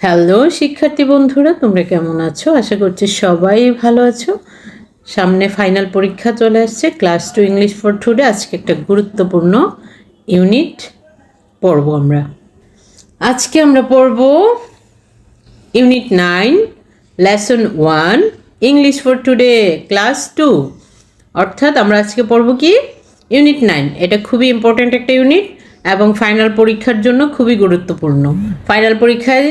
Hello শিক্ষার্থী বন্ধুরা, তোমরা কেমন আছো? আশা করছি সবাই ভালো আছো। সামনে ফাইনাল পরীক্ষা চলে আসছে। ক্লাস 2 ইংলিশ ফর টুডে আজকে একটা গুরুত্বপূর্ণ ইউনিট পড়ব আমরা। আজকে আমরা পড়ব unit 9 lesson 1 English for today class 2। অর্থাৎ আমরা আজকে পড়ব কি ইউনিট 9। এটা খুবই ইম্পর্ট্যান্ট একটা ইউনিট এবং ফাইনাল পরীক্ষার জন্য খুবই গুরুত্বপূর্ণ। ফাইনাল পরীক্ষায়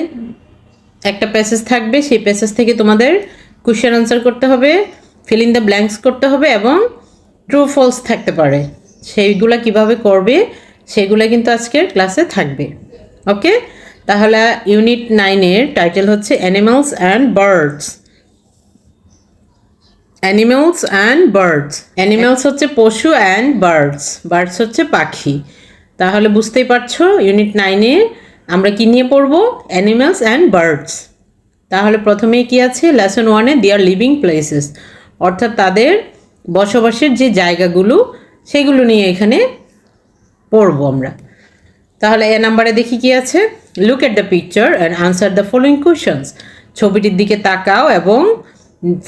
একটা প্যাসেজ থাকবে, সেই প্যাসেজ থেকে তোমাদের কোশ্চেন আনসার করতে হবে, ফিল ইন দ্য ব্ল্যাঙ্কস করতে হবে এবং ট্রু ফলস থাকতে পারে। সেইগুলা কিভাবে করবে সেগুলো কিন্তু আজকের ক্লাসে থাকবে। ওকে, তাহলে ইউনিট 9-এর টাইটেল হচ্ছে animals and birds. Animals and birds, animals হচ্ছে পশু অ্যান্ড বার্ডস, বার্ডস হচ্ছে পাখি। তাহলে বুঝতেই পারছো ইউনিট 9-এ আমরা কি নিয়ে পড়বো? Animals and birds. তাহলে প্রথমেই কি আছে? লেসন 1-এ দেয়ার লিভিং প্লেসেস, অর্থাৎ তাদের বসবাসের যে জায়গাগুলো সেগুলো নিয়ে এখানে পড়বো আমরা। তাহলে এ নাম্বারে দেখি কি আছে। Look at the picture and answer the following questions. ছবিটির দিকে তাকাও এবং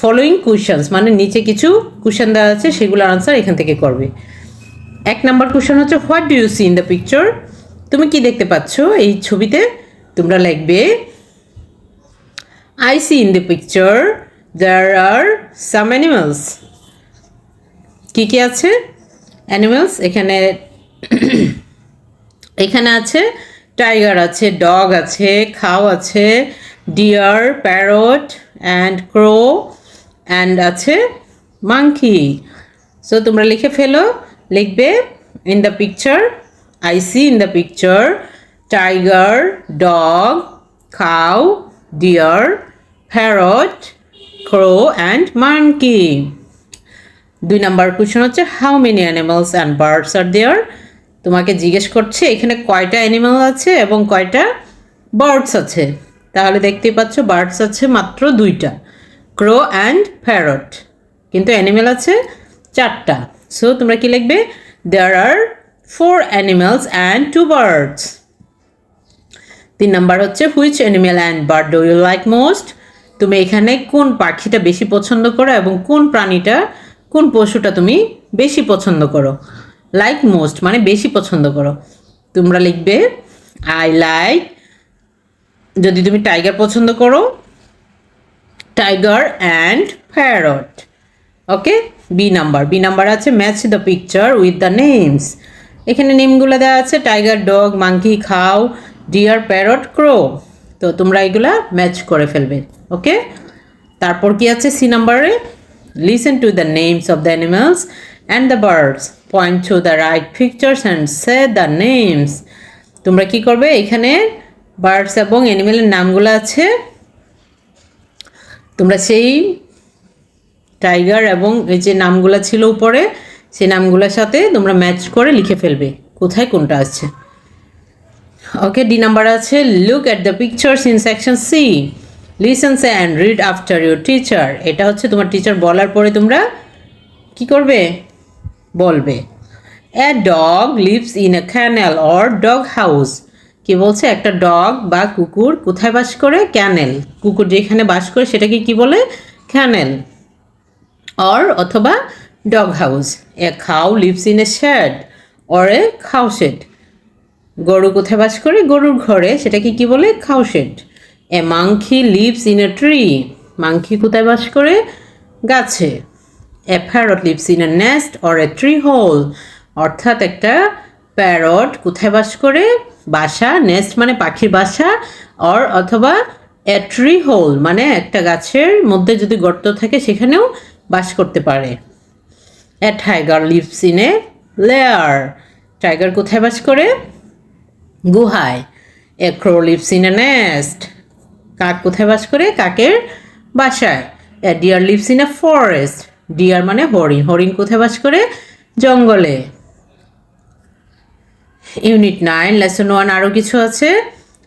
ফলোয়িং কোয়েশনস মানে নিচে কিছু কোয়েশন দেওয়া আছে, সেগুলোর আনসার এখান থেকে করবে। 1 নাম্বার কোয়েশন হচ্ছে what do you see in the picture. তুমি কি দেখতে পাচ্ছ এই ছবিতে? তোমরা লিখবে I see in the picture there are some animals. কি কি আছে? অ্যানিমালস এখানে এখানে আছে টাইগার আছে, ডগ আছে, খাও আছে, deer, parrot and crow and আছে মাংকি। সো তোমরা লিখে ফেলো, লিখবে in the picture, I see in the picture tiger, dog, cow, deer, parrot, crow and monkey. 2 number question হচ্ছে how many animals and birds are there. তোমাকে জিজ্ঞেস করছে এখানে কয়টা অ্যানিমাল আছে এবং কয়টা বার্ডস আছে। তাহলে দেখতেই পাচ্ছ বার্ডস আছে মাত্র 2টা, ক্রো অ্যান্ড প্যারট, কিন্তু অ্যানিমাল আছে 4টা। সো তোমরা কি লিখবে? There are 4 animals and 2 birds. 3 number হচ্ছে which animal and bird do you like most. তুমি এখানে কোন পাখিটা বেশি পছন্দ করো এবং কোন প্রাণীটা, কোন পশুটা তুমি বেশি পছন্দ করো। লাইক মোস্ট মানে বেশি পছন্দ করো। তোমরা লিখবে আই লাইক, যদি তুমি টাইগার পছন্দ করো, tiger and parrot. Okay, B number আছে match the picture with the names. এখানে নেমগুলো দেওয়া আছে tiger, dog, monkey, cow, deer, parrot, crow. তো তোমরা এগুলা ম্যাচ করে ফেলবে। ওকে, তারপর কি আছে সি নাম্বারে, listen to the names of the animals and the birds, point to the right pictures and say the names. তোমরা কি করবে? এখানে বার্ডস এবং অ্যানিমেলের নামগুলো আছে, তোমরা সেই টাইগার এবং এই যে নামগুলো ছিল উপরে সেই নামগুলোর সাথে তোমরা ম্যাচ করে লিখে ফেলবে কোথায় কোনটা আছে। ওকে, ডি নাম্বার আছে look at the pictures in section C, listen say and read after your teacher. এটা হচ্ছে তোমার টিচার বলার পরে তোমরা কি করবে? বলবে। A dog lives in a kennel or dog house. কি বলছে? একটা ডগ বা কুকুর কোথায় বাস করে? ক্যানেল। কুকুর যেখানে বাস করে সেটাকে কি বলে? ক্যানেল অর অথবা dog house. A cow lives in a shed or a cow shed. গরু কোথায় বাস করে? গরুর ঘরে, সেটাকে কি বলে? Cow shed. A monkey lives in a tree. Monkey কোথায় বাস করে? গাছে। A parrot lives in a nest or a tree hole. অর্থাৎ একটা প্যারট কোথায় বাস করে? বাসা, নেস্ট মানে পাখির বাসা, অর অথবা এ ট্রি হোল মানে একটা গাছের মধ্যে যদি গর্ত থাকে সেখানেও বাস করতে পারে। A tiger lives in a lair. Tiger কোথায় বাস করে? গুহায়। A crow lives in a nest. কাক কোথায় বাস করে? কাকের বাসায়। A deer lives in a forest. Deer মানে হরিণ। হরিণ কোথায় বাস করে? জঙ্গলে। ইউনিট 9 লেসন 1 আরও কিছু আছে।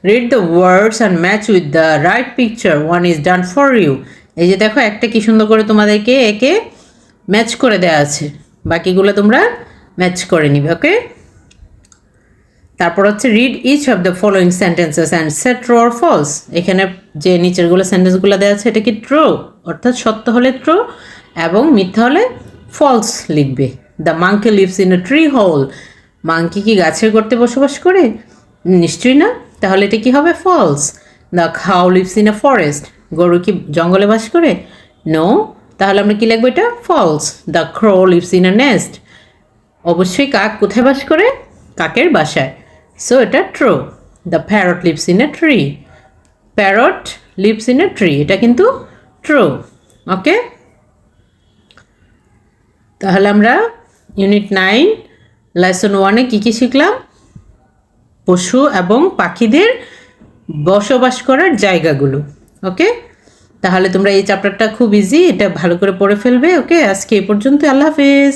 Read the words and match with the right picture, one is done for you. এই যে দেখো একটা কি সুন্দর করে তোমাদেরকে একে ম্যাচ করে দেওয়া আছে, বাকিগুলো তোমরা ম্যাচ করে নিবে। ওকে, তারপর হচ্ছে read each of the following sentences and set true or false. এখানে যে নিচেরগুলো সেন্টেন্সগুলো দেওয়া আছে এটা কি ট্রু, অর্থাৎ সত্য হলে ট্রু এবং মিথ্যা হলে ফলস লিখবে। The monkey lives in a tree hole. Monkey কি গাছের গর্তে বসবাস করে? নিশ্চয়ই না, তাহলে এটা কি হবে? False. The cow lives in a forest. গরু কি জঙ্গলে বাস করে? নো, তাহলে আমরা কি লিখবো? এটা false. The crow lives in a nest. অবশ্যই কাক কোথায় বাস করে? কাকের বাসায়। সো এটা true. The parrot lives in a tree. Parrot lives in a tree, এটা কিন্তু ট্রু। ওকে, তাহলে আমরা ইউনিট 9 লেসন 1-এ কী কী শিখলাম? পশু এবং পাখিদের বসবাস করার জায়গাগুলো। ওকে, তাহলে তোমরা এই চ্যাপ্টারটা খুব ইজি, এটা ভালো করে পড়ে ফেলবে। ওকে, আজকে এই পর্যন্ত। আল্লাহ হাফেজ।